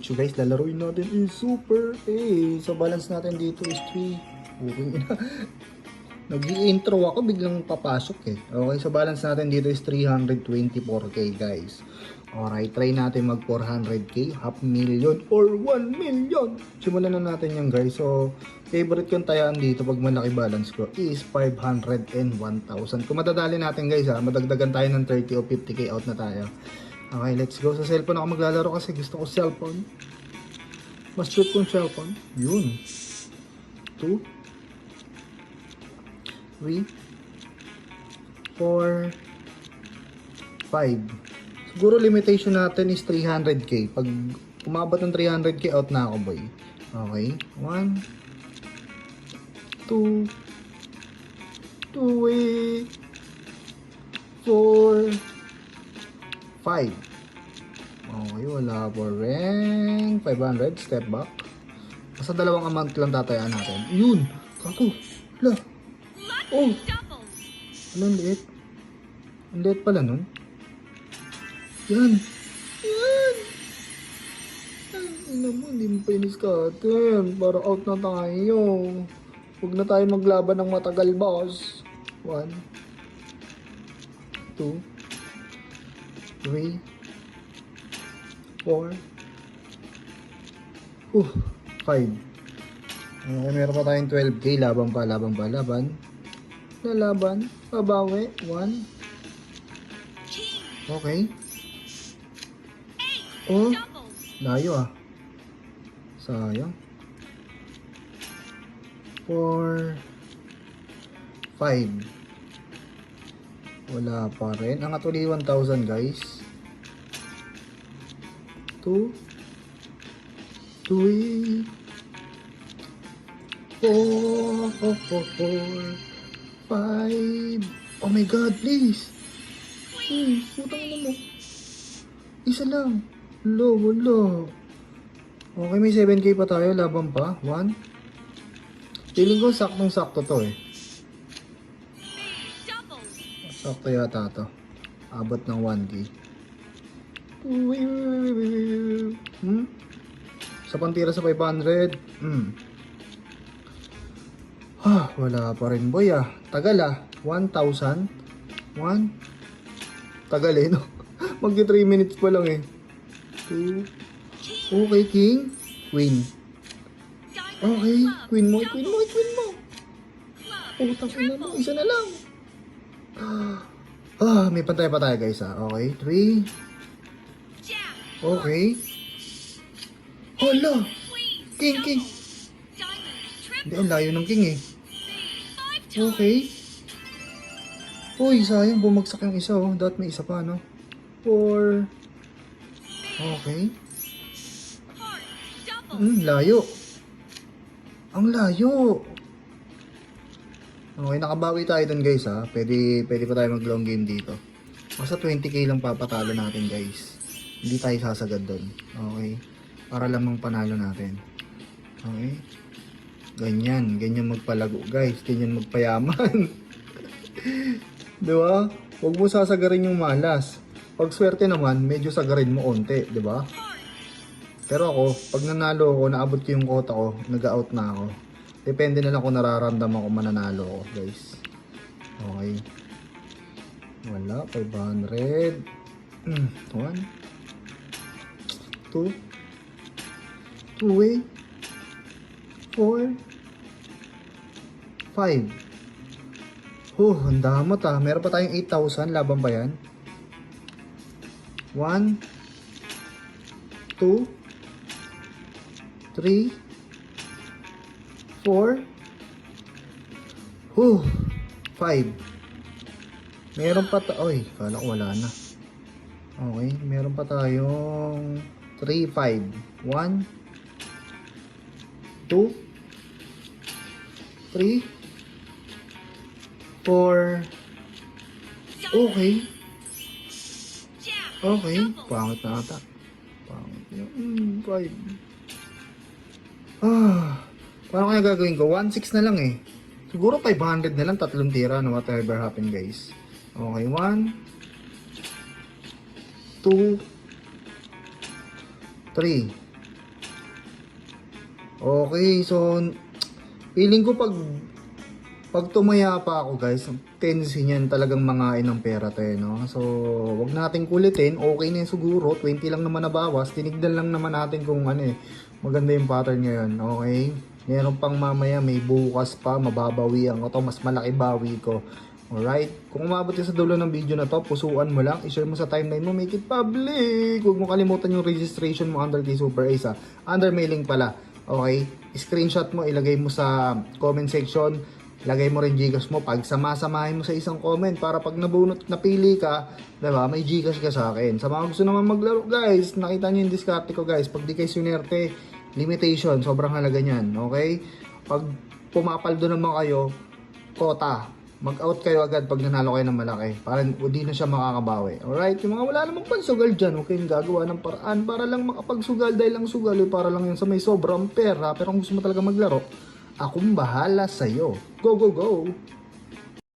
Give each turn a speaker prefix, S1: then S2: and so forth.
S1: So guys, lalaroin natin is Super A. So balance natin dito is 3. Okay na. Nag-i-intro ako, biglang papasok eh. Okay, so balance natin dito is 324k guys. Alright, try natin mag 400k, half million or 1 million. Simulan na natin yan guys. So, favorite kong tayaan dito pag malaki balance ko is 500 and 1,000. Kung madadali natin guys ha, madagdagan tayo ng 30 o 50k out na tayo. Okay, let's go. Sa cellphone ako maglalaro kasi gusto ko cellphone. Mas trip kong cellphone. Yun. 2 3 4 5. Siguro limitation natin is 300k. Pag umabot ng 300k, out na ako boy. Okay. 1 2 3 4 5. Okay, wala po ring. 500, step back. Basta dalawang amount lang tatayaan natin. Yun! Kako! Hala! Oh! Ano, ang liit? Ang liit pala nun. Yan! Yan! Ay, naman, hindi mo pa iniskatin. Para out na tayo. Huwag na tayo maglaban ng matagal, boss. 1 2 3 4 5. Okay, meron pa tayong 12k. Laban pa. Lalaban. Babawi. 1. Okay. Oh, layo ah. Sayang. 4 5. Wala pa rin. Ang uli 1,000 guys. 2 3 4 5. Oh my god, please. Putang ina mo. Isa lang. Wala. Okay, may 7k pa tayo. Laban pa. 1. Feeling ko saktong-sakto to eh. Sakto yata to. Abot ng 1k. Sa pantira sa 500. Wala pa rin boy ah. Tagal ah. 1,000. 1. Tagal eh no. Magti 3 minutes pa lang eh. 2. Okay, king. Queen. Okay, queen mo. Utang ina mo. Isa na lang. May pantay pa tayo guys ah. Okay, 3. Okay. Hala. King. Hindi, ang layo ng king eh. Okay. Uy, sayang. Bumagsak yung isa oh. Dapat may isa pa no. 4. Okay. Layo. Ang layo. Okay, nakabawi tayo dun guys ha. Pwede pa tayo mag long game dito. Basta 20k lang papatalo natin guys. Hindi tayo sasagad dun. Okay. Para lamang panalo natin. Okay. Ganyan magpalago guys. Ganyan magpayaman. Diba? Huwag mo sasagarin yung malas. Pag swerte naman, medyo sagarin mo onte. Diba? Pero ako, pag nanalo ako, naabot ko yung quota ko, nag-out na ako. Depende na lang kung nararamdaman ko mananalo ako guys. Okay. Wala. 500. 1 2 2 4 5. Ang damot ah. Meron pa tayong 8,000. Laban ba yan? 1 2 3 4 5. Meron pa oy, kala ko wala na. Okay, meron pa tayong 3 5. 1 2 3 4. Okay. Okay, pangit na ata. Pangit yun. 5. Paano kaya gagawin ko? 1,600 na lang eh. Siguro 500 na lang, tatlong tira no whatever happen guys. Okay, 1 2 3. Okay, so feeling ko pag tumaya pa ako guys, tendency niyan talagang mangain ng pera tayo, no? So, wag nating kulitin, okay na yun siguro, 20 lang naman na bawas, tinignan lang naman natin kung ano eh, maganda yung pattern ngayon, okay? Meron pang mamaya, may bukas pa, mababawian ko to, mas malaki bawi ko. Alright? Kung umabot ka sa dulo ng video na to, pusuan mo lang, i-share mo sa timeline mo, make it public. Huwag mo kalimutan yung registration mo under kay Super Ace ha. Under mailing pala. Okay? Screenshot mo, ilagay mo sa comment section. Ilagay mo rin Gcash mo. Pag sama-samahin mo sa isang comment para pag nabunot, napili ka, diba, may Gcash ka sa akin. Sa mga gusto naman maglaro guys, nakita nyo yung diskarte ko guys. Pag di kayo sunerte, limitation, sobrang halaga nyan. Okay? Pag pumapaldo naman kayo, kota. Mag-out kayo agad pag nanalo kayo ng malaki para hindi na siya makakabawi. Alright? Yung mga wala namang pansugal dyan, huwag kayong gagawa ng paraan para lang makapagsugal dahil lang sugal eh, para lang yan sa may sobrang pera. Pero kung gusto mo talaga maglaro, akong bahala sa'yo. Go, go, go!